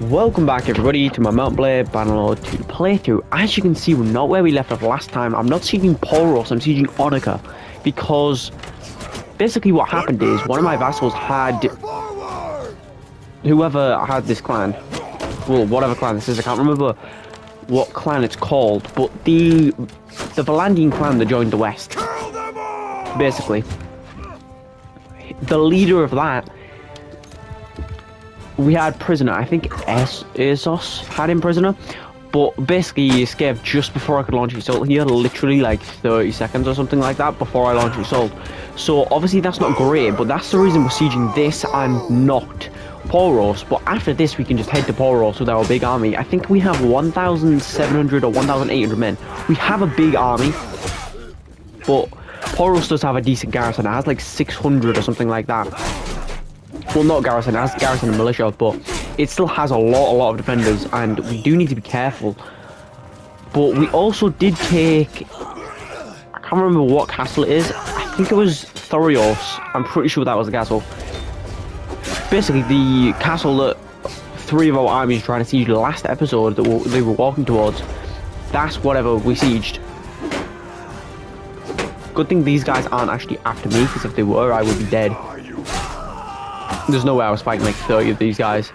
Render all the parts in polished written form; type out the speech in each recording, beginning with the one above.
Welcome back everybody to my Mount Blair Bannerlord 2 playthrough. As you can see, we're not where we left off last time. I'm not sieging Poros, I'm sieging Onika. Because basically what happened is one of my vassals had... Whoever had this clan, well, whatever clan this is, I can't remember what clan it's called, but the Valandian clan that joined the West. Basically. The leader of that, we had prisoner. I think Asos had him prisoner, but basically he escaped just before I could launch assault. He had literally like 30 seconds or something like that before I launched assault. So obviously that's not great, but that's the reason we're sieging this and not Poros. But after this we can just head to Poros with our big army. I think we have 1,700 or 1,800 men. We have a big army, but Poros does have a decent garrison. It has like 600 or something like that. Well, not garrison, it has garrison and militia, but it still has a lot of defenders, and we do need to be careful. But we also did take... I can't remember what castle it is. I think it was Thorios. I'm pretty sure that was the castle. Basically, the castle that three of our armies tried to siege last episode that they were walking towards. That's whatever we sieged. Good thing these guys aren't actually after me, because if they were, I would be dead. There's no way I was fighting like 30 of these guys.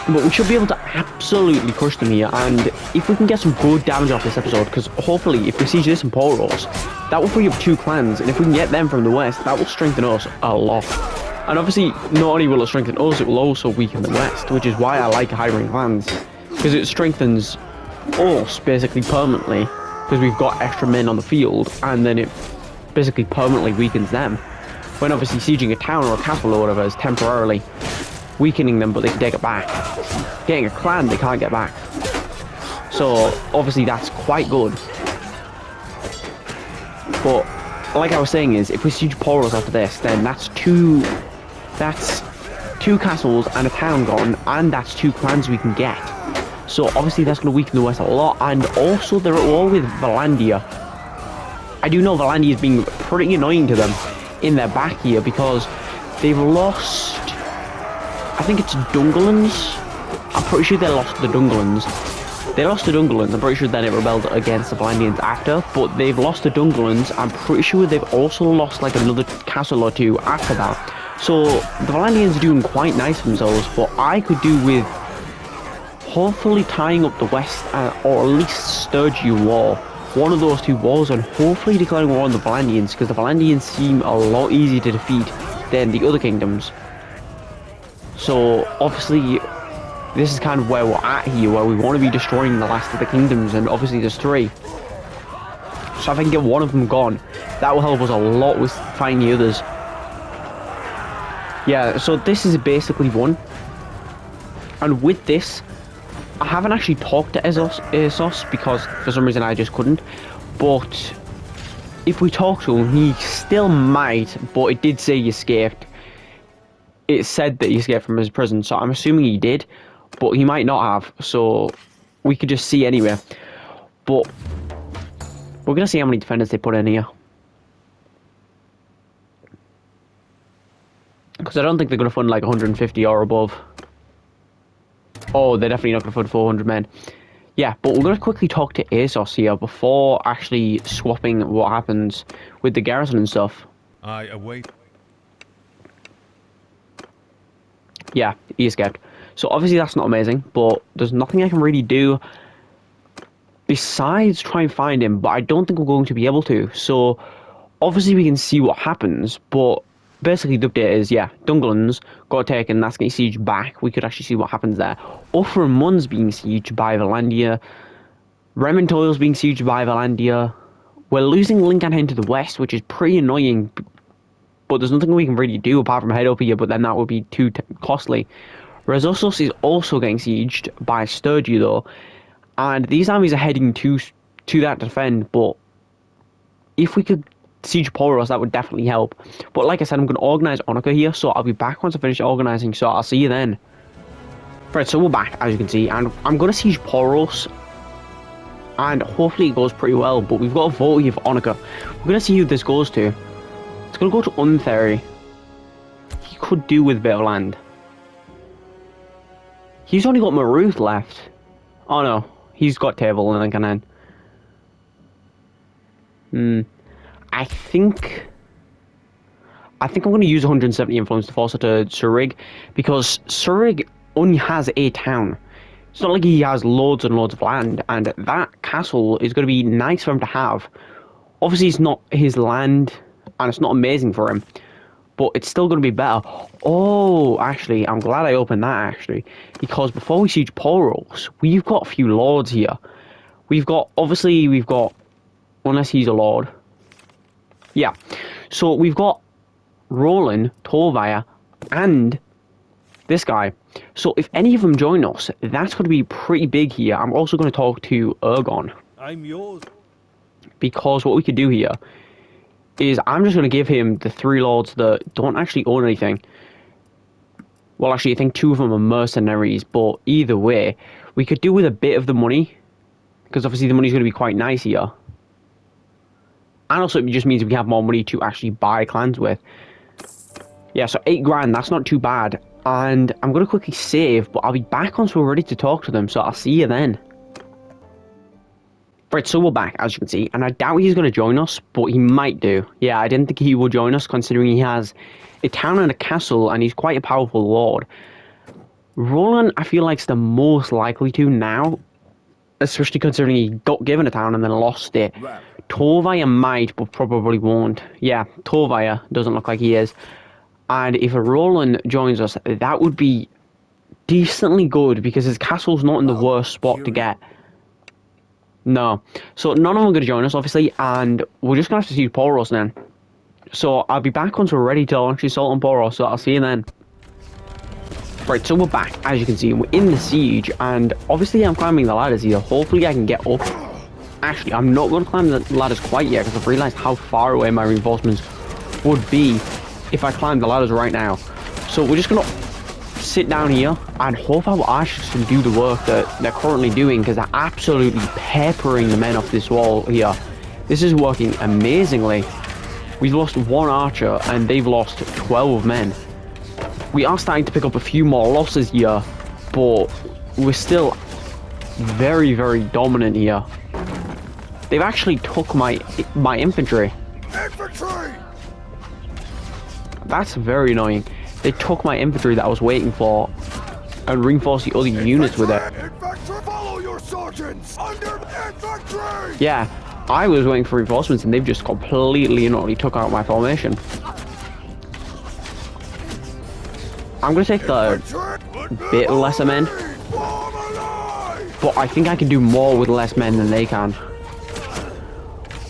But we should be able to absolutely crush them here, and if we can get some good damage off this episode, because hopefully if we siege this in Poros, that will free up two clans, and if we can get them from the west, that will strengthen us a lot. And obviously, not only will it strengthen us, it will also weaken the west, which is why I like hiring clans, because it strengthens us basically permanently, because we've got extra men on the field, and then it basically permanently weakens them. When obviously sieging a town or a castle or whatever is temporarily weakening them, but they can take it back. Getting a clan, they can't get back. So obviously that's quite good. But like I was saying is, if we siege Poros after this, then that's two castles and a town gone, and that's two clans we can get. So obviously that's going to weaken the west a lot, and also they're all with Valandia. I do know Valandia is being pretty annoying to them in their back here, because they've lost, I think it's Dungalans. I'm pretty sure they lost the Dungalans. They lost the Dungalans. I'm pretty sure then it rebelled against the Valandians after, but they've lost the Dungalans. I'm pretty sure they've also lost like another castle or two after that. So the Valandians are doing quite nice for themselves, but I could do with hopefully tying up the west, or at least Sturgian war. One of those two wars, and hopefully declaring war on the Valandians, because the Valandians seem a lot easier to defeat than the other kingdoms. So obviously this is kind of where we're at here, where we want to be destroying the last of the kingdoms, and obviously there's three. So if I can get one of them gone, that will help us a lot with fighting the others. Yeah, so this is basically one. And with this, I haven't actually talked to Asos because for some reason I just couldn't. But if we talk to him, he still might, but it did say he escaped. It said that he escaped from his prison, so I'm assuming he did, but he might not have, so we could just see anyway. But we're going to see how many defenders they put in here. Because I don't think they're going to fund like 150 or above. Oh, they're definitely not going to fund 400 men. Yeah, but we're going to quickly talk to Asos here before actually swapping what happens with the garrison and stuff. I await. Yeah, he escaped. So obviously that's not amazing, but there's nothing I can really do besides try and find him, but I don't think we're going to be able to. So obviously we can see what happens, but basically the update is, yeah, Dungalans got taken, that's getting sieged back. We could actually see what happens there. Ufra Mun's being sieged by Valandia. Remontoil's being sieged by Valandia. We're losing Lincoln to the west, which is pretty annoying, but there's nothing we can really do apart from head up here, but then that would be too costly. Resosos is also getting sieged by Sturgians though, and these armies are heading to that to defend, but if we could siege Poros, that would definitely help. But like I said, I'm going to organise Onika here, so I'll be back once I finish organising, so I'll see you then. Right, so we're back, as you can see, and I'm going to siege Poros, and hopefully it goes pretty well, but we've got a vote here for Onika. We're going to see who this goes to. It's going to go to Untheri. He could do with a bit of land. He's only got Maruth left. Oh no, he's got Table and Canaan. I think I'm going to use 170 influence to force it to Surig, because Surig only has a town. It's not like he has loads and loads of land, and that castle is going to be nice for him to have. Obviously, it's not his land, and it's not amazing for him, but it's still going to be better. Oh, actually, I'm glad I opened that, actually, because before we siege Poros, we've got a few lords here. Obviously, unless he's a lord. Yeah, so we've got Roland, Torvaya, and this guy. So if any of them join us, that's going to be pretty big here. I'm also going to talk to Ergon. I'm yours. Because what we could do here is I'm just going to give him the 3 lords that don't actually own anything. Well, actually, I think 2 of them are mercenaries, but either way, we could do with a bit of the money, because obviously the money's going to be quite nice here. And also, it just means we have more money to actually buy clans with. Yeah, so 8 grand, that's not too bad. And I'm going to quickly save, but I'll be back once we're ready to talk to them, so I'll see you then. Right, so we're back, as you can see, and I doubt he's going to join us, but he might do. Yeah, I didn't think he would join us, considering he has a town and a castle, and he's quite a powerful lord. Roland, I feel like, is the most likely to now, especially considering he got given a town and then lost it. Torvaya might, but probably won't. Yeah, Torvaya doesn't look like he is. And if Roland joins us, that would be decently good, because his castle's not in the worst spot to get. No. So none of them are going to join us, obviously, and we're just going to have to see Poros then. So I'll be back once we're ready to launch the assault on Poros, so I'll see you then. Right, so we're back, as you can see, and we're in the siege, and obviously I'm climbing the ladders here. Hopefully I can get up. Actually, I'm not going to climb the ladders quite yet, because I've realised how far away my reinforcements would be if I climbed the ladders right now. So we're just going to sit down here and hope our archers can do the work that they're currently doing, because they're absolutely peppering the men off this wall here. This is working amazingly. We've lost 1 archer and they've lost 12 men. We are starting to pick up a few more losses here, but we're still very, very dominant here. They've actually took my infantry. Infantry! That's very annoying. They took my infantry that I was waiting for and reinforced the other units with it. Infantry! Follow your sergeants! Under infantry! Yeah, I was waiting for reinforcements and they've just completely and utterly took out my formation. I'm going to take the bit lesser men, but I think I can do more with less men than they can.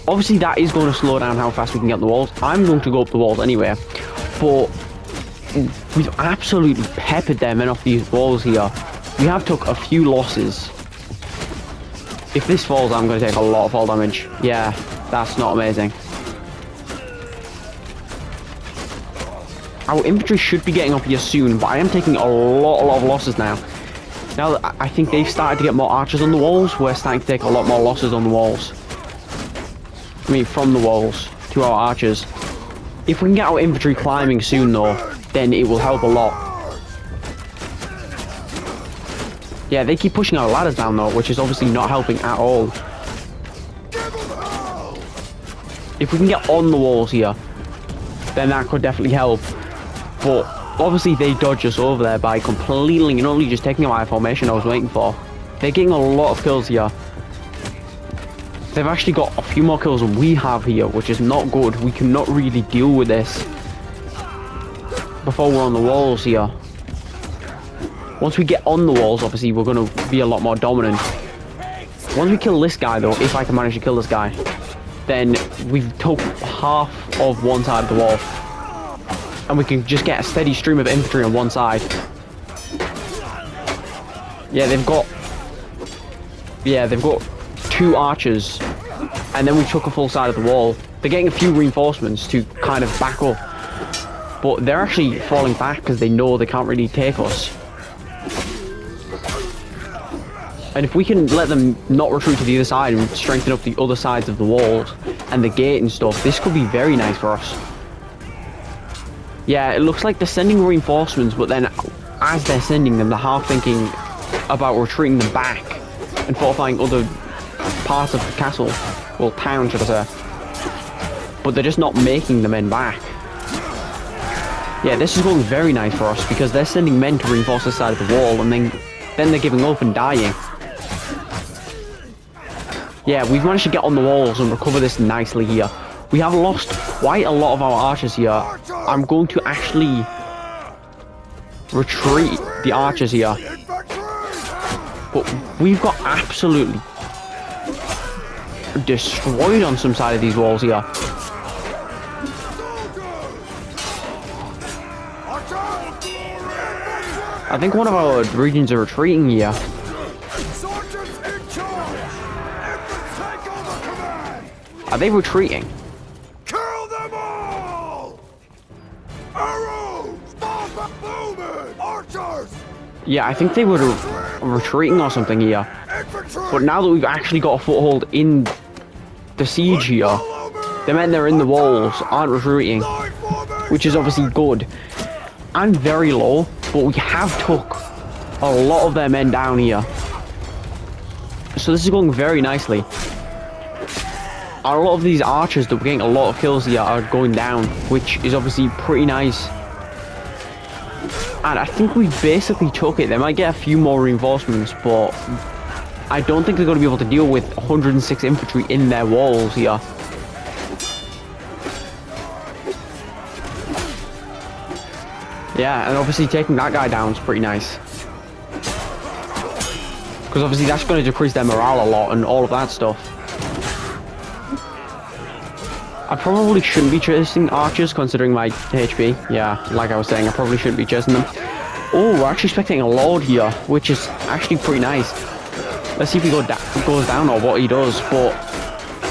Obviously that is going to slow down how fast we can get the walls. I'm going to go up the walls anyway, but we've absolutely peppered their men off these walls here. We have took a few losses. If this falls, I'm going to take a lot of fall damage. Yeah, that's not amazing. Our infantry should be getting up here soon, but I am taking a lot of losses now. Now that I think they've started to get more archers on the walls, we're starting to take a lot more losses on the walls. I mean, from the walls to our archers. If we can get our infantry climbing soon, though, then it will help a lot. Yeah, they keep pushing our ladders down, though, which is obviously not helping at all. If we can get on the walls here, then that could definitely help. But obviously they dodge us over there by completely and only just taking out my formation I was waiting for. They're getting a lot of kills here. They've actually got a few more kills than we have here, which is not good. We cannot really deal with this before we're on the walls here. Once we get on the walls, obviously we're going to be a lot more dominant. Once we kill this guy, though, if I can manage to kill this guy, then we've took half of one side of the wall. And we can just get a steady stream of infantry on one side. Yeah, they've got 2 archers. And then we took a full side of the wall. They're getting a few reinforcements to kind of back up. But they're actually falling back because they know they can't really take us. And if we can let them not retreat to the other side and strengthen up the other sides of the walls and the gate and stuff, this could be very nice for us. Yeah, it looks like they're sending reinforcements, but then as they're sending them, they're half thinking about retreating them back and fortifying other parts of the castle, well, town, should I say. But they're just not making the men back. Yeah, this is going very nice for us because they're sending men to reinforce this side of the wall, and then they're giving up and dying. Yeah, we've managed to get on the walls and recover this nicely here. We have lost quite a lot of our archers here. I'm going to actually retreat the archers here. But we've got absolutely destroyed on some side of these walls here. I think one of our regions are retreating here. Are they retreating? Kill them all! Arrows! Bowmen! Archers! Yeah, I think they were retreating or something here. But now that we've actually got a foothold in the siege here, the men that are in the walls aren't retreating, which is obviously good. I'm very low, but we have took a lot of their men down here. So this is going very nicely. A lot of these archers that we're getting a lot of kills here are going down, which is obviously pretty nice. And I think we basically took it. They might get a few more reinforcements, but I don't think they're going to be able to deal with 106 infantry in their walls here. Yeah, and obviously taking that guy down is pretty nice. Because obviously that's going to decrease their morale a lot and all of that stuff. I probably shouldn't be chasing archers considering my HP. Yeah, like I was saying, I probably shouldn't be chasing them. Oh, we're actually expecting a lord here, which is actually pretty nice. Let's see if he goes down or what he does, but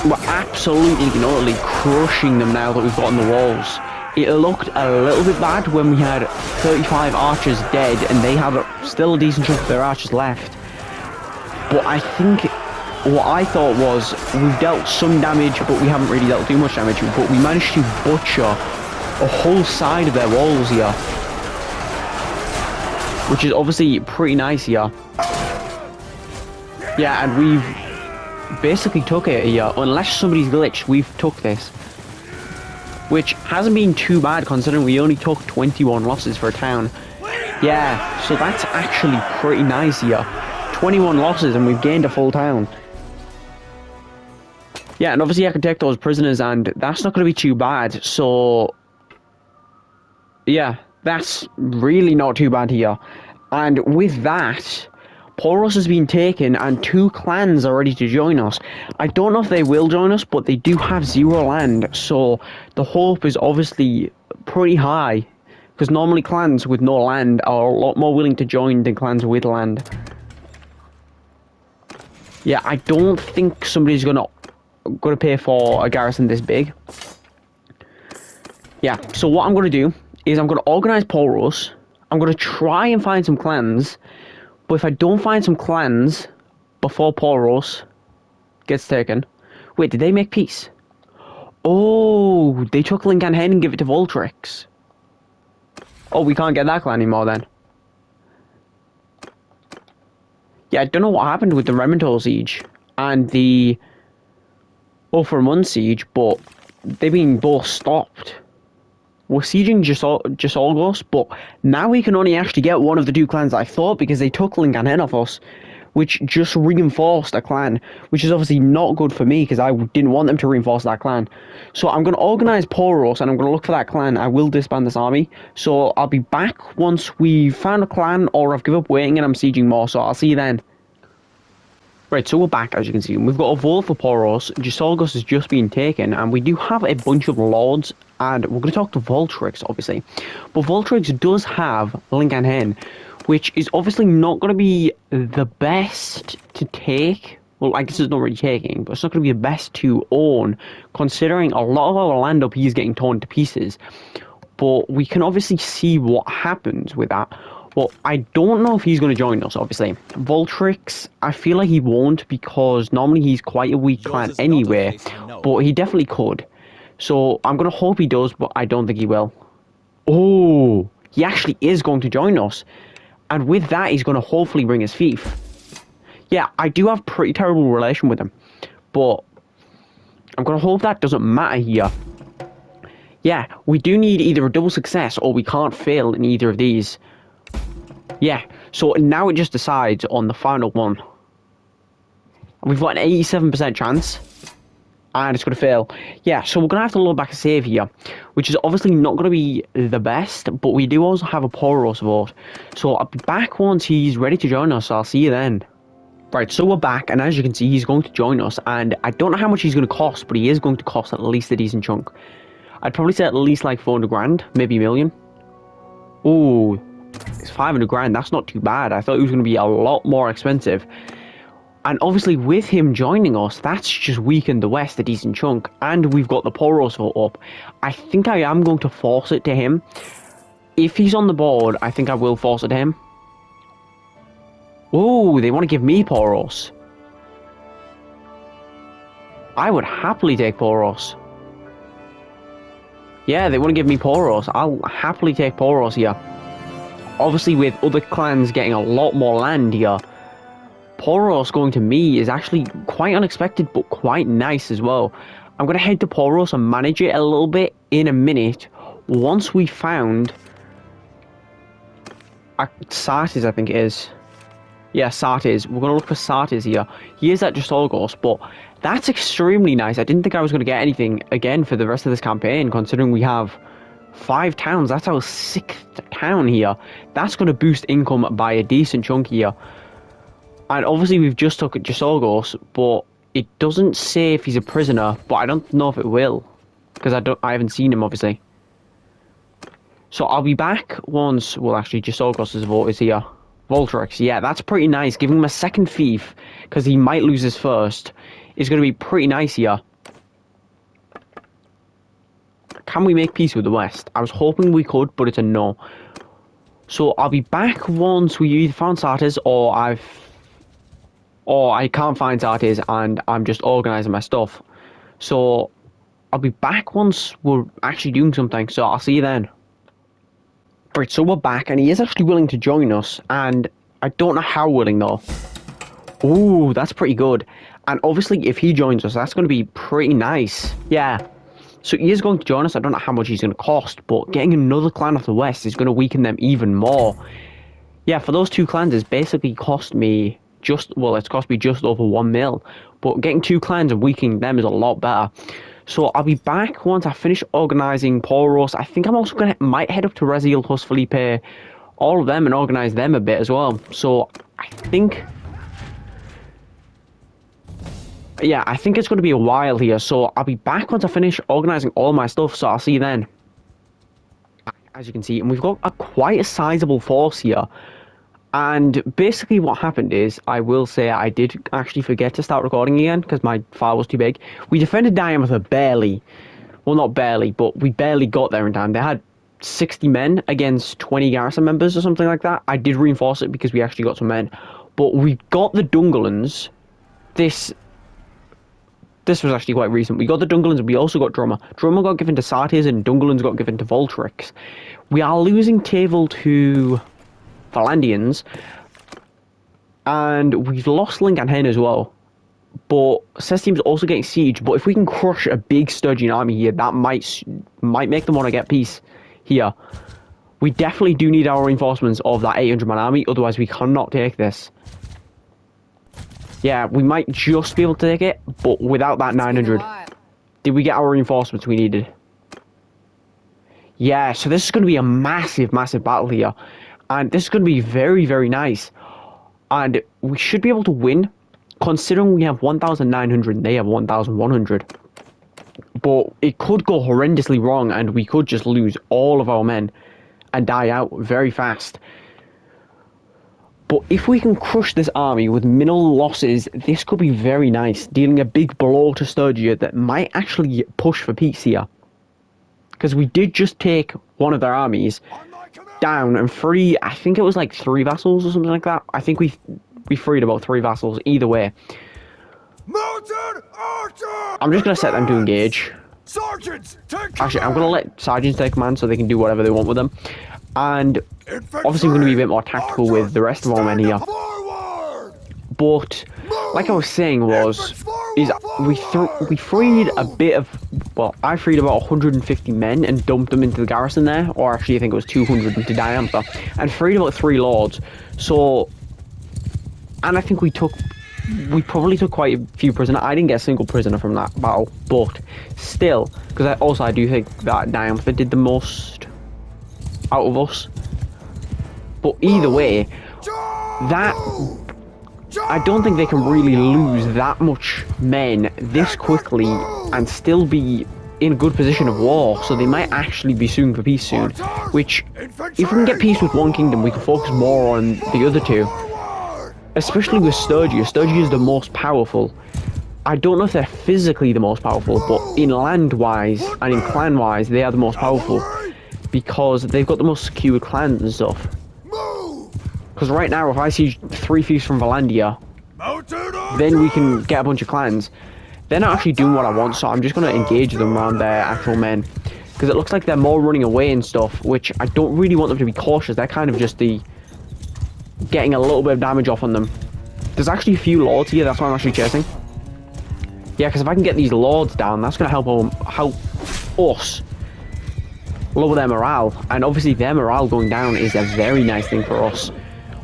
we're absolutely and utterly crushing them now that we've got on the walls. It looked a little bit bad when we had 35 archers dead and they have still a decent chunk of their archers left. But I think what I thought was we've dealt some damage, but we haven't really dealt too much damage. But we managed to butcher a whole side of their walls here, which is obviously pretty nice here. Yeah, and we've basically took it here. Unless somebody's glitched, we've took this, which hasn't been too bad considering we only took 21 losses for a town. Yeah, so that's actually pretty nice here. 21 losses and we've gained a full town. Yeah, and obviously I can take those prisoners and that's not going to be too bad. So, yeah, that's really not too bad here. And with that, Poros has been taken and 2 clans are ready to join us. I don't know if they will join us, but they do have 0 land. So the hope is obviously pretty high. Because normally clans with no land are a lot more willing to join than clans with land. Yeah, I don't think somebody's gonna pay for a garrison this big. Yeah, so what I'm gonna do is I'm gonna organize Poros. I'm gonna try and find some clans, but if I don't find some clans before Poros gets taken, wait, did they make peace? Oh, they took Lincoln Hen and give it to Voltrix. Oh, we can't get that clan anymore then. Yeah, I don't know what happened with the Rementor siege and the Ulframun siege, but they've been both stopped. We're sieging Gisolgos, but now we can only actually get one of the 2 clans I thought because they took Linganhen off us, which just reinforced a clan, which is obviously not good for me because I didn't want them to reinforce that clan. So I'm going to organize Poros and I'm going to look for that clan. I will disband this army, so I'll be back once we've found a clan or I've given up waiting and I'm sieging more, so I'll see you then. Right, so we're back, as you can see. We've got a vote for Poros. Gisolgos has just been taken, and we do have a bunch of lords, and we're going to talk to Voltrix, obviously. But Voltrix does have Lincoln Hen, which is obviously not going to be the best to take. Well, I guess it's not really taking, but it's not going to be the best to own, considering a lot of our land up here is getting torn to pieces. But we can obviously see what happens with that. Well, I don't know if he's going to join us, obviously. Voltrix, I feel like he won't because normally he's quite a weak clan anyway, but he definitely could. So I'm going to hope he does, but I don't think he will. Oh, he actually is going to join us. And with that, he's going to hopefully bring his fief. Yeah, I do have pretty terrible relation with him. But I'm going to hope that doesn't matter here. Yeah, we do need either a double success or we can't fail in either of these. Yeah, so now it just decides on the final one. We've got an 87% chance. And it's going to fail. Yeah, so we're going to have to load back a save here, which is obviously not going to be the best, but we do also have a Poros vote. So I'll be back once he's ready to join us, so I'll see you then. Right, so we're back, and as you can see, he's going to join us, and I don't know how much he's going to cost, but he is going to cost at least a decent chunk. I'd probably say at least like 400 grand, maybe a million. Ooh, it's 500 grand, that's not too bad. I thought it was going to be a lot more expensive. And obviously with him joining us, that's just weakened the West a decent chunk. And we've got the Poros vote up. I think I am going to force it to him. If he's on the board, I think I will force it to him. Oh, they want to give me Poros. I would happily take Poros. Yeah, they want to give me Poros. I'll happily take Poros here. Obviously with other clans getting a lot more land here, Poros going to me is actually quite unexpected, but quite nice as well. I'm going to head to Poros and manage it a little bit in a minute. Once we found Sartes, I think it is. Yeah, Sartes. We're going to look for Sartes here. He is at Gistorgos, but that's extremely nice. I didn't think I was going to get anything again for the rest of this campaign, considering we have 5 towns. That's our 6th town here. That's going to boost income by a decent chunk here. And obviously we've just took Gistorgos, but it doesn't say if he's a prisoner, but I don't know if it will. Because I haven't seen him, obviously. So I'll be back once, well actually Gistorgos' vote is here. Voltrix, yeah, that's pretty nice. Giving him a second fief, because he might lose his first, is going to be pretty nice here. Can we make peace with the West? I was hoping we could, but it's a no. So I'll be back once we either found Sartes or I can't find Sartes and I'm just organising my stuff. So I'll be back once we're actually doing something, so I'll see you then. Right, so we're back and he is actually willing to join us, and I don't know how willing though. Ooh, that's pretty good. And obviously if he joins us, that's going to be pretty nice. Yeah. So he is going to join us. I don't know how much he's going to cost, but getting another clan off the West is going to weaken them even more. Yeah, for those 2 clans, it's basically cost me it's cost me just over 1 mil. But getting 2 clans and weakening them is a lot better. So I'll be back once I finish organising Poros. I think I'm also might head up to Reziel plus Felipe, all of them, and organise them a bit as well. So I think... yeah, I think it's going to be a while here, so I'll be back once I finish organising all my stuff, so I'll see you then. As you can see, and we've got quite a sizable force here. And basically what happened is, I will say I did actually forget to start recording again, because my file was too big. We defended Diameter barely. Well, not barely, but we barely got there in time. They had 60 men against 20 garrison members or something like that. I did reinforce it because we actually got some men. But we got the Dungalans. This was actually quite recent. We got the Dungalans and we also got Drummer. Drummer got given to Sartes and Dungalans got given to Voltrix. We are losing Tavel to Valandians. And we've lost Link and Hen as well. But Sestium's also getting siege. But if we can crush a big Sturgian army here, that might make them want to get peace here. We definitely do need our reinforcements of that 800-man army. Otherwise, we cannot take this. Yeah, we might just be able to take it, but without that 900. Did we get our reinforcements we needed? Yeah, so this is going to be a massive, massive battle here. And this is going to be very, very nice. And we should be able to win, considering we have 1,900 and they have 1,100. But it could go horrendously wrong, and we could just lose all of our men and die out very fast. But if we can crush this army with minimal losses, this could be very nice, dealing a big blow to Sturgia that might actually push for peace here. Because we did just take one of their armies down and free, I think it was like 3 vassals or something like that. I think we freed about 3 vassals either way. I'm just going to set them to engage. Sergeants, take Actually, I'm going to let sergeants take command so they can do whatever they want with them. And obviously we're going to be a bit more tactical with the rest of our men here. Forward! But like I was saying is we freed a bit of, well, I freed about 150 men and dumped them into the garrison there, or actually I think it was 200 into diameter, and freed about 3 lords. So, and I think we probably took quite a few prisoners. I didn't get a single prisoner from that battle, but still, because I do think that diameter did the most out of us. But either way, that I don't think they can really lose that much men this quickly and still be in a good position of war, so they might actually be suing for peace soon, which, if we can get peace with one kingdom, we can focus more on the other two, especially with Sturgia. Sturgia is the most powerful. I don't know if they're physically the most powerful, but in land-wise and in clan-wise, they are the most powerful, because they've got the most secured clans and stuff. Because right now, if I see 3 thieves from Valandia, then we can get a bunch of clans. They're not actually doing what I want, so I'm just going to engage them around their actual men. Because it looks like they're more running away and stuff, which I don't really want them to be cautious. They're kind of just getting a little bit of damage off on them. There's actually a few lords here, that's why I'm actually chasing. Yeah, because if I can get these lords down, that's going to help us lower their morale. And obviously their morale going down is a very nice thing for us.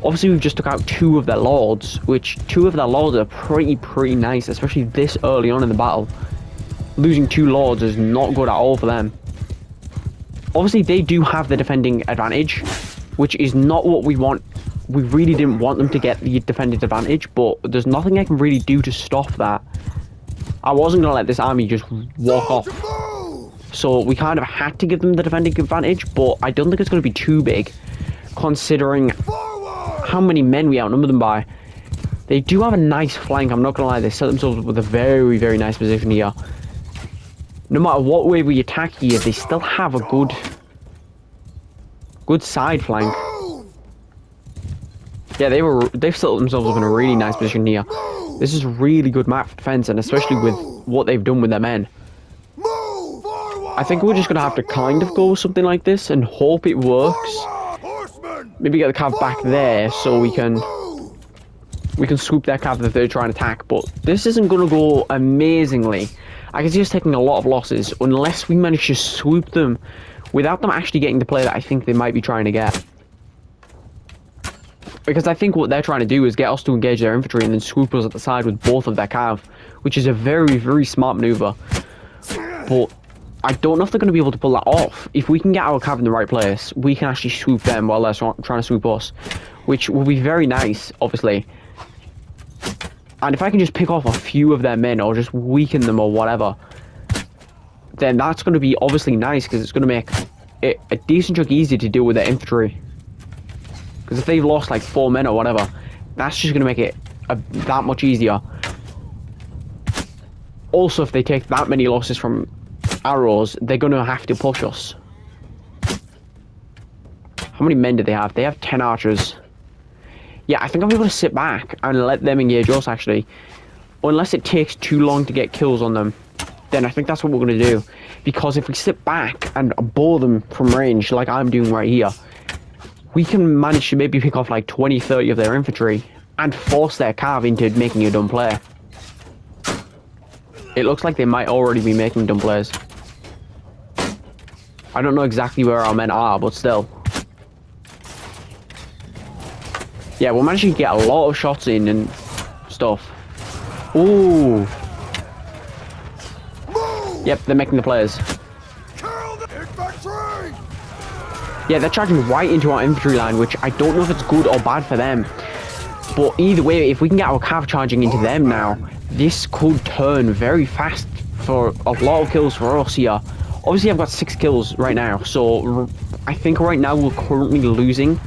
Obviously, we've just took out 2 of their lords, which 2 of their lords are pretty nice, especially this early on in the battle. Losing 2 lords is not good at all for them. Obviously, they do have the defending advantage, which is not what we want. We really didn't want them to get the defending advantage, but there's nothing I can really do to stop that. I wasn't going to let this army just walk off. So we kind of had to give them the defending advantage, but I don't think it's going to be too big, considering how many men we outnumber them by. They do have a nice flank, I'm not gonna lie. They set themselves up with a very nice position here. No matter what way we attack here, they still have a good side flank. Yeah, they've set themselves up in a really nice position here. This is really good map for defense, and especially with what they've done with their men. I think we're just gonna have to kind of go with something like this and hope it works. Maybe get the cav back there so we can swoop their cav if they're trying to attack. But this isn't going to go amazingly. I can see us taking a lot of losses unless we manage to swoop them without them actually getting the play that I think they might be trying to get. Because I think what they're trying to do is get us to engage their infantry and then swoop us at the side with both of their cav, which is a very smart maneuver. But I don't know if they're going to be able to pull that off. If we can get our cav in the right place, we can actually swoop them while they're trying to swoop us, which will be very nice, obviously. And if I can just pick off a few of their men or just weaken them or whatever, then that's going to be obviously nice, because it's going to make it a decent chunk easier to deal with their infantry. Because if they've lost like 4 men or whatever, that's just going to make it that much easier. Also, if they take that many losses from arrows, they're going to have to push us. How many men do they have? They have 10 archers. Yeah, I think I'm going to sit back and let them engage us, actually. Unless it takes too long to get kills on them, then I think that's what we're going to do. Because if we sit back and bore them from range, like I'm doing right here, we can manage to maybe pick off like 20-30 of their infantry and force their cav into making a dumb play. It looks like they might already be making dumb plays. I don't know exactly where our men are, but still. Yeah, we're managing to get a lot of shots in and stuff. Ooh. Yep, they're making the plays. Yeah, they're charging right into our infantry line, which I don't know if it's good or bad for them. But either way, if we can get our cav charging into them now, this could turn very fast for a lot of kills for us here. Obviously, I've got 6 kills right now, so I think right now we're currently losing,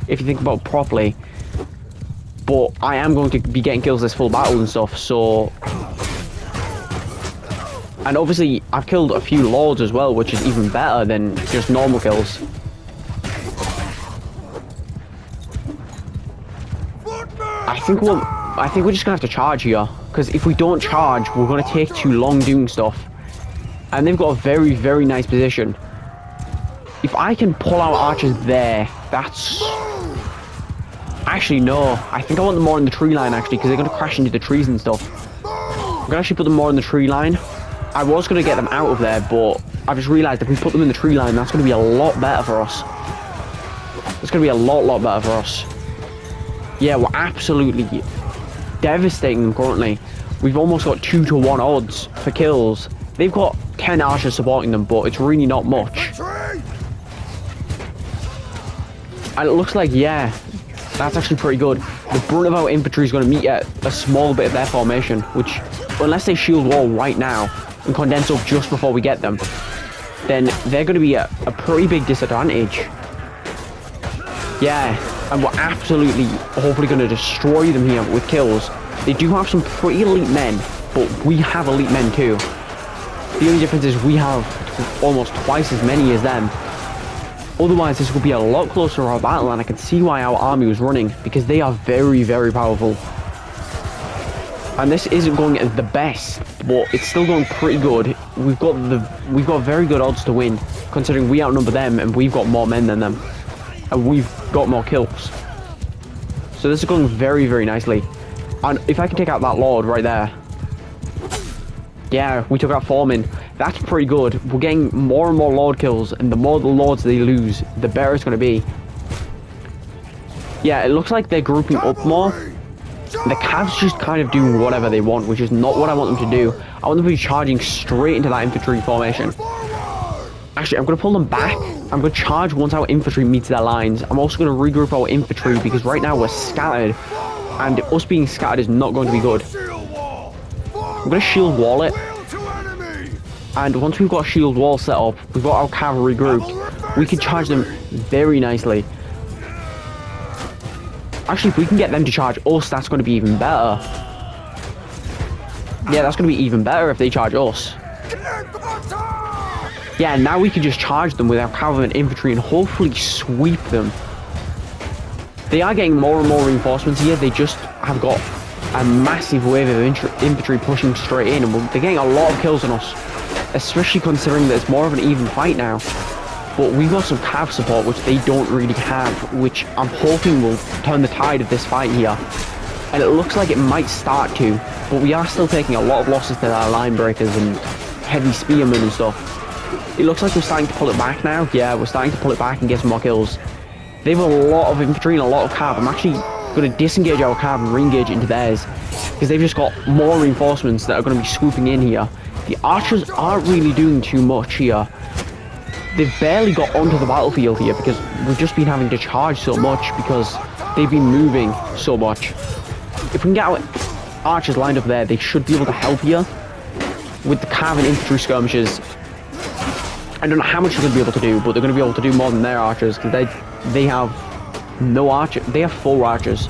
if you think about it properly. But I am going to be getting kills this full battle and stuff, so... And obviously, I've killed a few lords as well, which is even better than just normal kills. I think we're just gonna have to charge here, because if we don't charge, we're gonna take too long doing stuff. And they've got a very nice position. If I can pull our archers there, that's... Actually, no. I think I want them more in the tree line, actually, because they're going to crash into the trees and stuff. I'm going to actually put them more in the tree line. I was going to get them out of there, but I just realised if we put them in the tree line, that's going to be a lot better for us. It's going to be a lot better for us. Yeah, we're absolutely devastating them currently. We've almost got 2-to-1 odds for kills. They've got 10 archers supporting them, but it's really not much. And it looks like, yeah, that's actually pretty good. The brunt of our infantry is going to meet at a small bit of their formation, which, unless they shield wall right now and condense up just before we get them, then they're going to be a pretty big disadvantage. Yeah, and we're absolutely, hopefully going to destroy them here with kills. They do have some pretty elite men, but we have elite men too. The only difference is we have almost twice as many as them. Otherwise, this will be a lot closer to our battle, and I can see why our army was running, because they are very, very powerful. And this isn't going the best, but it's still going pretty good. We've got very good odds to win, considering we outnumber them and we've got more men than them, and we've got more kills. So this is going very, very nicely. And if I can take out that lord right there, yeah, we took out Foreman. That's pretty good. We're getting more and more lord kills, and the more the lords they lose, the better it's going to be. Yeah, it looks like they're grouping up more. The Cavs just kind of do whatever they want, which is not what I want them to do. I want them to be charging straight into that infantry formation. Actually, I'm going to pull them back. I'm going to charge once our infantry meets their lines. I'm also going to regroup our infantry, because right now we're scattered, and us being scattered is not going to be good. I'm going to shield wall it. And once we've got a shield wall set up, we've got our cavalry grouped, we can charge them very nicely. Actually, if we can get them to charge us, that's going to be even better. Yeah, that's going to be even better if they charge us. Yeah, now we can just charge them with our cavalry and infantry and hopefully sweep them. They are getting more and more reinforcements here. They just have got a massive wave of infantry pushing straight in, and they're getting a lot of kills on us. Especially considering that it's more of an even fight now. But we've got some cav support, which they don't really have, which I'm hoping will turn the tide of this fight here. And it looks like it might start to, but we are still taking a lot of losses to our line breakers and heavy spearmen and stuff. It looks like we're starting to pull it back now. Yeah, we're starting to pull it back and get some more kills. They have a lot of infantry and a lot of cav. I'm actually going to disengage our cav and re-engage into theirs, because they've just got more reinforcements that are going to be swooping in here. The archers aren't really doing too much here. They've barely got onto the battlefield here, because we've just been having to charge so much because they've been moving so much. If we can get our archers lined up there, they should be able to help here. With the cav and infantry skirmishes, I don't know how much they're going to be able to do, but they're going to be able to do more than their archers, because they have no archers. They have 4 archers.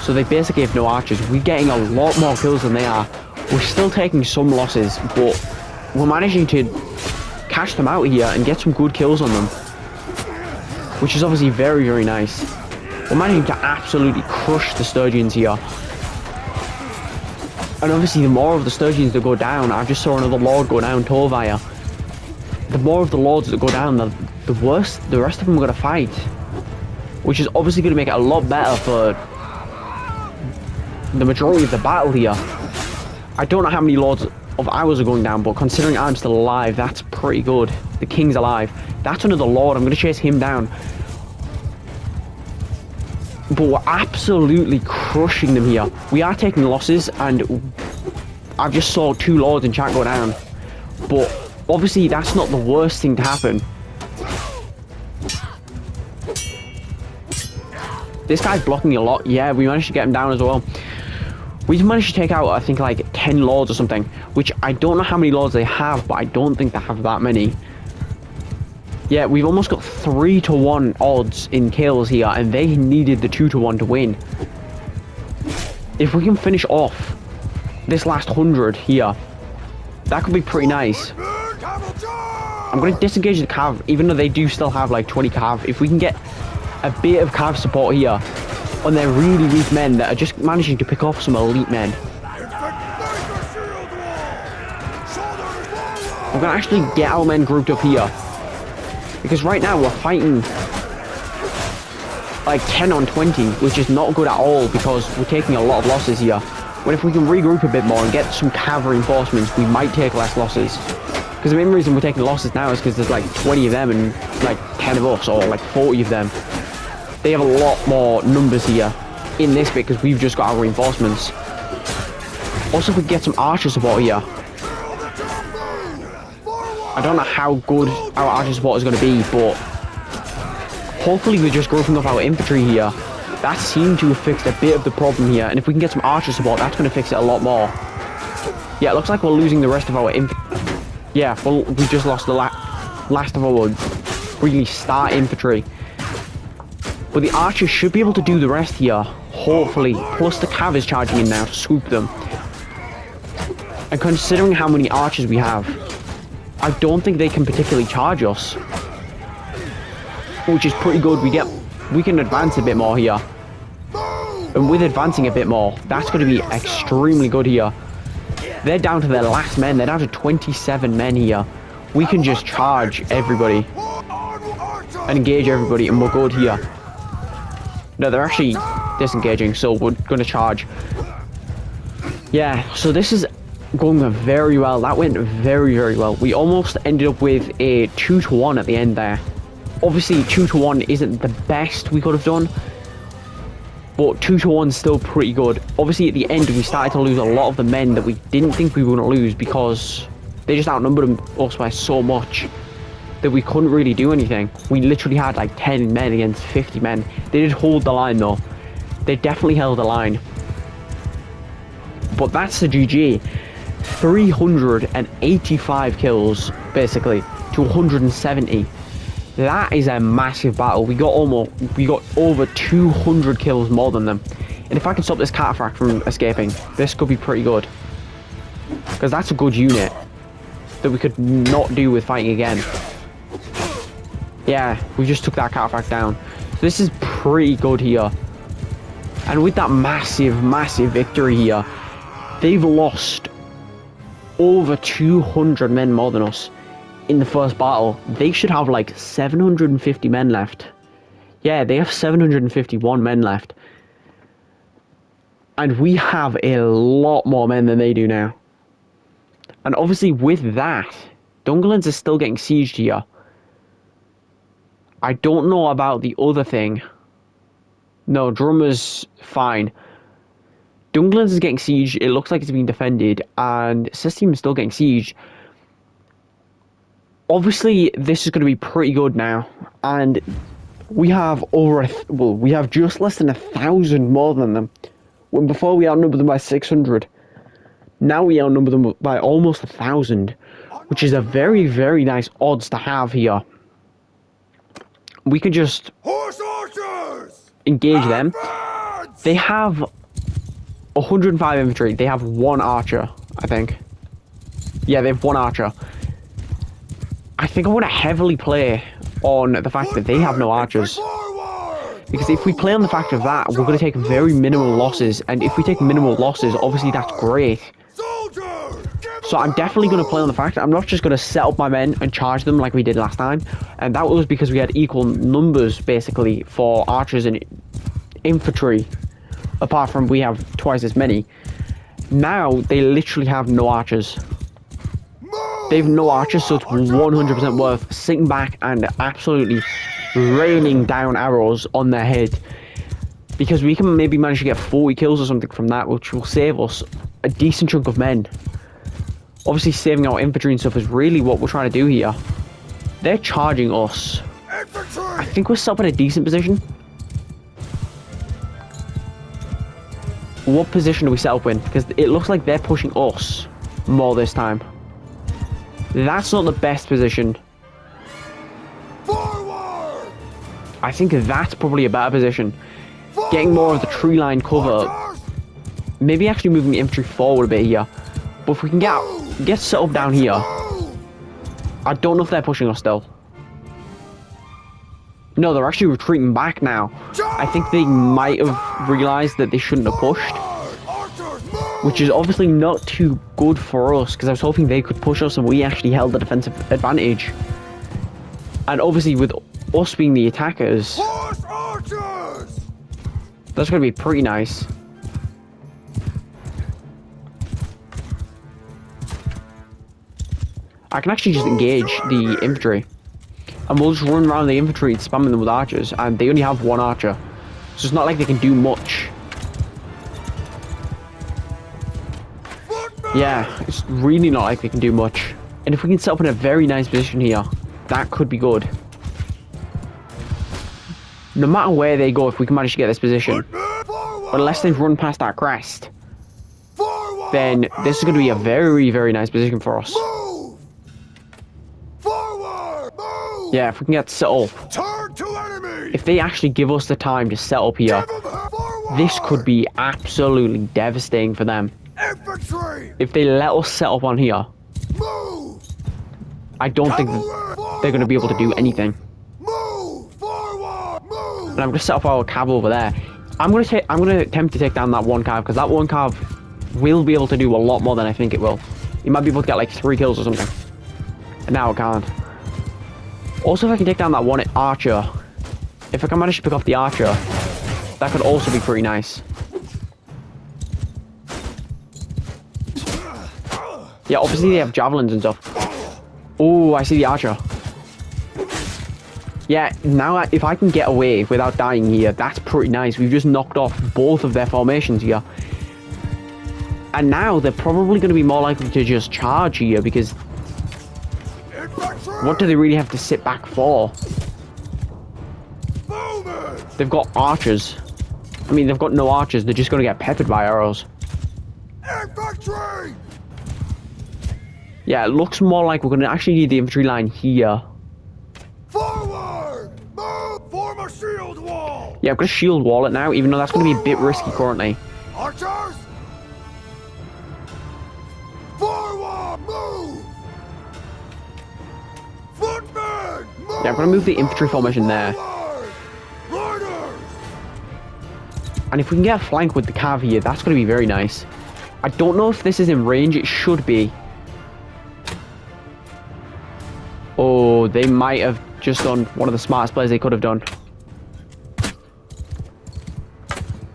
So they basically have no archers. We're getting a lot more kills than they are. We're still taking some losses, but we're managing to catch them out here and get some good kills on them, which is obviously very, very nice. We're managing to absolutely crush the Sturgians here. And obviously the more of the Sturgians that go down, I just saw another lord go down, Torvire. The more of the lords that go down, the worse the rest of them are going to fight. Which is obviously going to make it a lot better for the majority of the battle here. I don't know how many lords of ours are going down, but considering I'm still alive, that's pretty good. The king's alive. That's another lord. I'm going to chase him down. But we're absolutely crushing them here. We are taking losses, and I've just saw 2 lords in chat go down. But obviously that's not the worst thing to happen. This guy's blocking a lot. Yeah, we managed to get him down as well. We've managed to take out, I think, like 10 lords or something, which I don't know how many lords they have, but I don't think they have that many. Yeah, we've almost got 3-to-1 odds in kills here, and they needed the 2-to-1 to win. If we can finish off this last 100 here, that could be pretty nice. I'm going to disengage the cav, even though they do still have like 20 cav. If we can get a bit of cav support here on their really weak men that are just managing to pick off some elite men. We're going to actually get our men grouped up here. Because right now we're fighting like 10 on 20, which is not good at all because we're taking a lot of losses here. When if we can regroup a bit more and get some cav reinforcements, we might take less losses. Because the main reason we're taking losses now is because there's like 20 of them and like 10 of us, or like 40 of them. They have a lot more numbers here in this bit because we've just got our reinforcements. Also, if we get some archer support here. I don't know how good our archer support is going to be, but hopefully we're just grouping up our infantry here. That seemed to have fixed a bit of the problem here, and if we can get some archer support, that's going to fix it a lot more. Yeah, it looks like we're losing the rest of our yeah, well, we just lost the last of our really star infantry. But the archers should be able to do the rest here, hopefully. Plus the cav is charging in now to swoop them. And considering how many archers we have, I don't think they can particularly charge us. Which is pretty good. We can advance a bit more here. And with advancing a bit more, that's going to be extremely good here. They're down to their last men. They're down to 27 men here. We can just charge everybody and engage everybody, and we're good here. No, they're actually disengaging, so we're going to charge. Yeah, so this is going very well. That went very, very well. We almost ended up with a 2-1 at the end there. Obviously, 2-1 isn't the best we could have done, but 2-1 is still pretty good. Obviously, at the end, we started to lose a lot of the men that we didn't think we were going to lose because they just outnumbered us by so much that we couldn't really do anything. We literally had like 10 men against 50 men. They did hold the line though. They definitely held the line. But that's the GG. 385 kills, basically, to 170. That is a massive battle. We got over 200 kills more than them. And if I can stop this cataphract from escaping, this could be pretty good. Because that's a good unit that we could not do with fighting again. Yeah, we just took that cataphract down. So this is pretty good here. And with that massive, massive victory here, they've lost over 200 men more than us in the first battle. They should have like 750 men left. Yeah, they have 751 men left. And we have a lot more men than they do now. And obviously with that, Dungerlands is still getting sieged here. I don't know about the other thing. No, Drummer's fine. Dungerlands is getting sieged. It looks like it's being defended. And System is still getting sieged. Obviously, this is going to be pretty good now. And we have we have just less than 1,000 more than them. When before we outnumbered them by 600. Now we outnumber them by almost 1,000. Which is a very, very nice odds to have here. We could just engage them. They have 105 infantry. They have 1 archer, I think. Yeah, they have 1 archer. I think I want to heavily play on the fact that they have no archers. Because if we play on the fact of that, we're going to take very minimal losses. And if we take minimal losses, obviously that's great. So I'm definitely going to play on the fact that I'm not just going to set up my men and charge them like we did last time. And that was because we had equal numbers, basically, for archers and infantry. Apart from we have twice as many. Now, they literally have no archers. They have no archers, so it's 100% worth sitting back and absolutely raining down arrows on their head. Because we can maybe manage to get 40 kills or something from that, which will save us a decent chunk of men. Obviously, saving our infantry and stuff is really what we're trying to do here. They're charging us. I think we're still in a decent position. What position do we set up in? Because it looks like they're pushing us more this time. That's not the best position. Forward! I think that's probably a better position. Getting more of the tree line cover. Maybe actually moving the infantry forward a bit here. But if we can get set up down here. I don't know if they're pushing us still. No, they're actually retreating back now. I think they might have realized that they shouldn't have pushed. Which is obviously not too good for us, because I was hoping they could push us and we actually held the defensive advantage. And obviously with us being the attackers, Horse archers! that's going to be pretty nice. I can actually just engage the infantry. And we'll just run around the infantry spamming them with archers. And they only have one archer. So it's not like they can do much. Yeah, it's really not like they can do much. And if we can set up in a very nice position here, that could be good. No matter where they go, if we can manage to get this position. But unless they've run past that crest, then this is going to be a very, very nice position for us. Yeah, if we can get set up. Turn to enemy! If they actually give us the time to set up here, this could be absolutely devastating for them. Infantry! If they let us set up on here, Move! I don't think that they're going to be able to do anything. Move! Forward! Move! And I'm going to set up our cav over there. I'm going to attempt to take down that one cav, because that one cav will be able to do a lot more than I think it will. He might be able to get like 3 kills or something. And now it can't. Also, if I can take down that one archer, if I can manage to pick off the archer, that could also be pretty nice. Yeah, obviously they have javelins and stuff. Oh, I see the archer. Yeah, now if I can get away without dying here, that's pretty nice. We've just knocked off both of their formations here. And now they're probably going to be more likely to just charge here, because what do they really have to sit back for? They've got archers. I mean, they've got no archers. They're just going to get peppered by arrows. Infantry! Yeah, it looks more like we're going to actually need the infantry line here. Forward! Move! Form a shield wall! Yeah, I'm going to shield wall it now, even though that's going to be a bit risky currently. Archers! Forward! Move! Footmen! Move! Yeah, I'm going to move the infantry formation there. Riders! And if we can get a flank with the cav here, that's going to be very nice. I don't know if this is in range. It should be. Oh, they might have just done one of the smartest plays they could have done.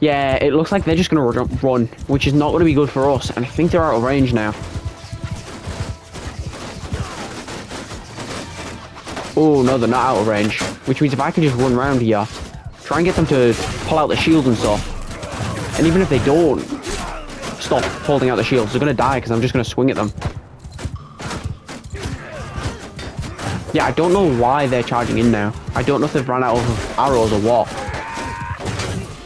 Yeah, it looks like they're just going to run, which is not going to be good for us. And I think they're out of range now. Oh, no, they're not out of range. Which means if I can just run around here, try and get them to pull out the shields and stuff. And even if they don't stop holding out the shields, they're going to die because I'm just going to swing at them. Yeah, I don't know why they're charging in now. I don't know if they've run out of arrows or what.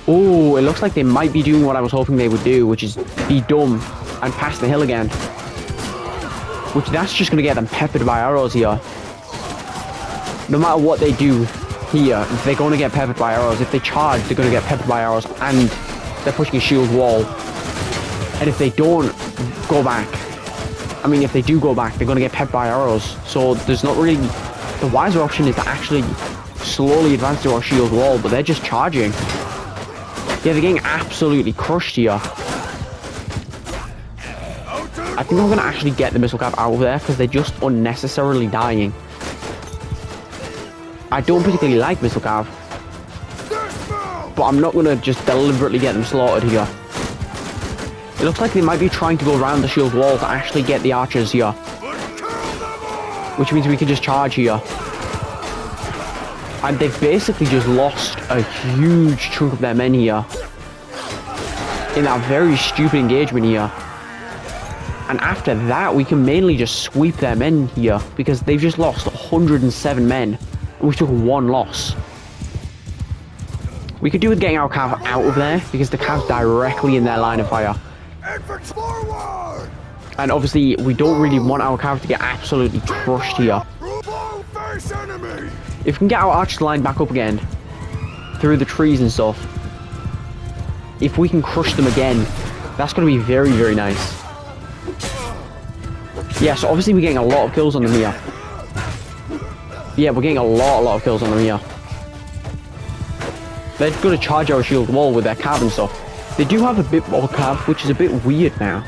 Oh, it looks like they might be doing what I was hoping they would do, which is be dumb and pass the hill again. Which that's just going to get them peppered by arrows here. No matter what they do here, they're going to get peppered by arrows. If they charge, they're going to get peppered by arrows, and they're pushing a shield wall. And if they don't go back, I mean, if they do go back, they're going to get peppered by arrows. So there's not really... The wiser option is to actually slowly advance to our shield wall, but they're just charging. Yeah, they're getting absolutely crushed here. I think I'm going to actually get the missile cap out of there, because they're just unnecessarily dying. I don't particularly like missile cav, but I'm not going to just deliberately get them slaughtered here. It looks like they might be trying to go around the shield wall to actually get the archers here, which means we can just charge here. And they've basically just lost a huge chunk of their men here in that very stupid engagement here. And after that, we can mainly just sweep their men here, because they've just lost 107 men. We took 1 loss. We could do with getting our cav out of there, because the cav's directly in their line of fire. And obviously, we don't really want our cav to get absolutely crushed here. If we can get our archers line back up again, through the trees and stuff, if we can crush them again, that's going to be very, very nice. Yeah, so obviously we're getting a lot of kills on them here. Yeah, we're getting a lot of kills on them here. They're going to charge our shield wall with their cav and stuff. They do have a bit more cav, which is a bit weird now.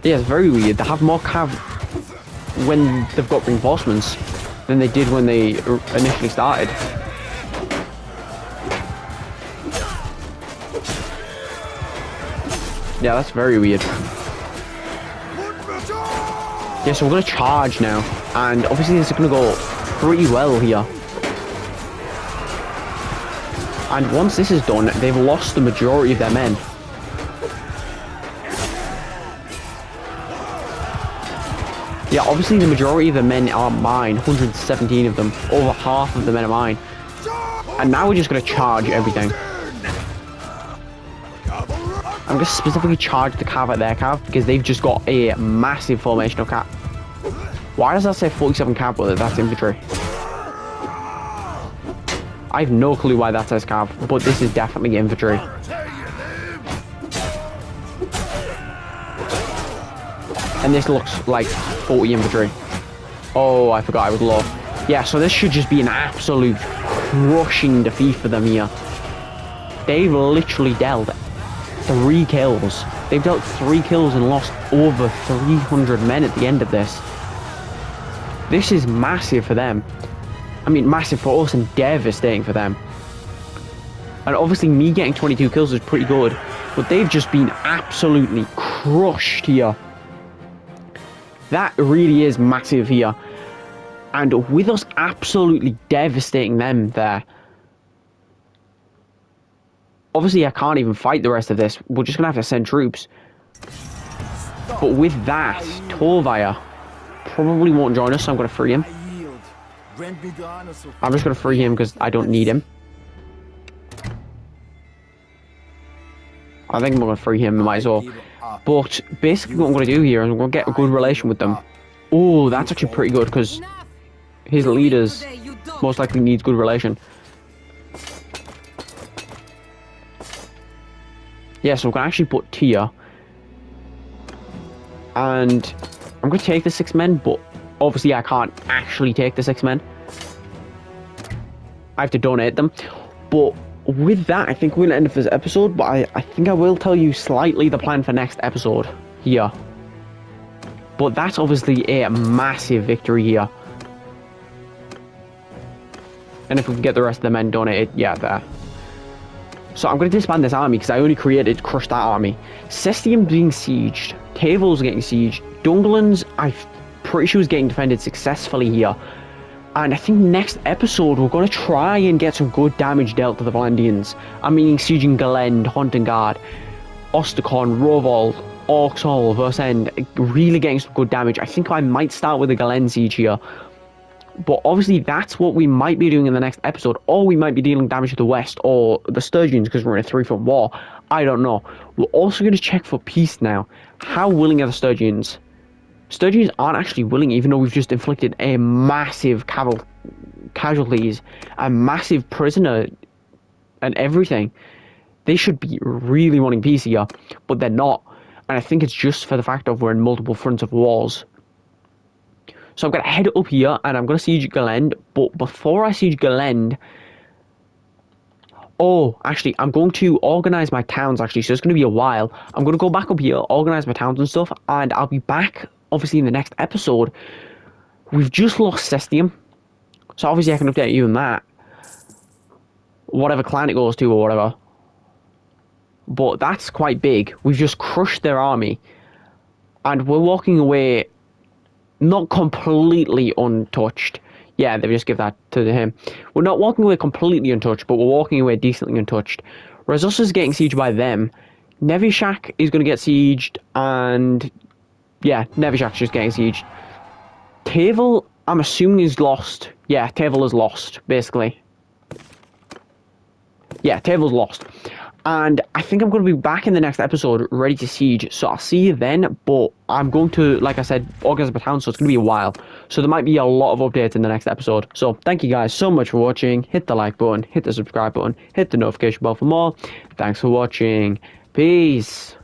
Yeah, it's very weird. They have more cav when they've got reinforcements than they did when they initially started. Yeah, that's very weird. Yeah, so we're going to charge now. And obviously this is going to go pretty well here. And once this is done, they've lost the majority of their men. Yeah, obviously the majority of the men are mine. 117 of them. Over half of the men are mine. And now we're just going to charge everything. I'm going to specifically charge the cav at their cav because they've just got a massive formation of cav. Why does that say 47 cav, but that's infantry? I have no clue why that says cav, but this is definitely infantry. And this looks like 40 infantry. Oh, I forgot I was low. Yeah, so this should just be an absolute crushing defeat for them here. They've literally dealt 3 kills. They've dealt 3 kills and lost over 300 men at the end of this. This is massive for them. I mean, massive for us and devastating for them. And obviously me getting 22 kills is pretty good, but they've just been absolutely crushed here. That really is massive here. And with us absolutely devastating them there. Obviously, I can't even fight the rest of this. We're just going to have to send troops. But with that, Torvaya probably won't join us, so I'm going to free him. I'm just going to free him because I don't need him. I think I'm going to free him, I might as well. But basically what I'm going to do here is I'm going to get a good relation with them. Oh, that's actually pretty good because his leaders most likely needs good relation. Yeah, so we can actually put tier. And I'm going to take the 6 men, but obviously I can't actually take the 6 men. I have to donate them. But with that, I think we're going to end up this episode, but I think I will tell you slightly the plan for next episode here. But that's obviously a massive victory here. And if we can get the rest of the men donated, yeah, there. So I'm going to disband this army because I only crushed that army. Cestium being sieged. Tavel's getting sieged. Dungalan's, I'm pretty sure, is getting defended successfully here. And I think next episode we're going to try and get some good damage dealt to the Valandians. I mean, sieging Galend, Hontengard, Ostakon, Rovol, Orksol, Versend, really getting some good damage. I think I might start with the Galend siege here. But obviously that's what we might be doing in the next episode, or we might be dealing damage to the west or the Sturgians because we're in a 3-front war. I don't know. We're also going to check for peace now. How willing are the Sturgians? Sturgians aren't actually willing, even though we've just inflicted a massive casualties, a massive prisoner, and everything. They should be really wanting peace here, but they're not. And I think it's just for the fact of we're in multiple fronts of wars. So I'm going to head up here and I'm going to siege Galend. But before I siege Galend... Oh, actually, I'm going to organize my towns, actually. So it's going to be a while. I'm going to go back up here, organize my towns and stuff. And I'll be back, obviously, in the next episode. We've just lost Cestium. So obviously I can update you on that. Whatever clan it goes to or whatever. But that's quite big. We've just crushed their army. And we're walking away... not completely untouched. Yeah, they just give that to him. We're not walking away completely untouched, but we're walking away decently untouched. Resus is getting sieged by them. Nevishak is going to get sieged, and... yeah, Nevishak's just getting sieged. Tavel, I'm assuming, is lost. Yeah, Tavel is lost, basically. Yeah, Tavel's lost. And I think I'm going to be back in the next episode ready to siege. So I'll see you then. But I'm going to, like I said, organize my town. So it's going to be a while. So there might be a lot of updates in the next episode. So thank you guys so much for watching. Hit the like button. Hit the subscribe button. Hit the notification bell for more. Thanks for watching. Peace.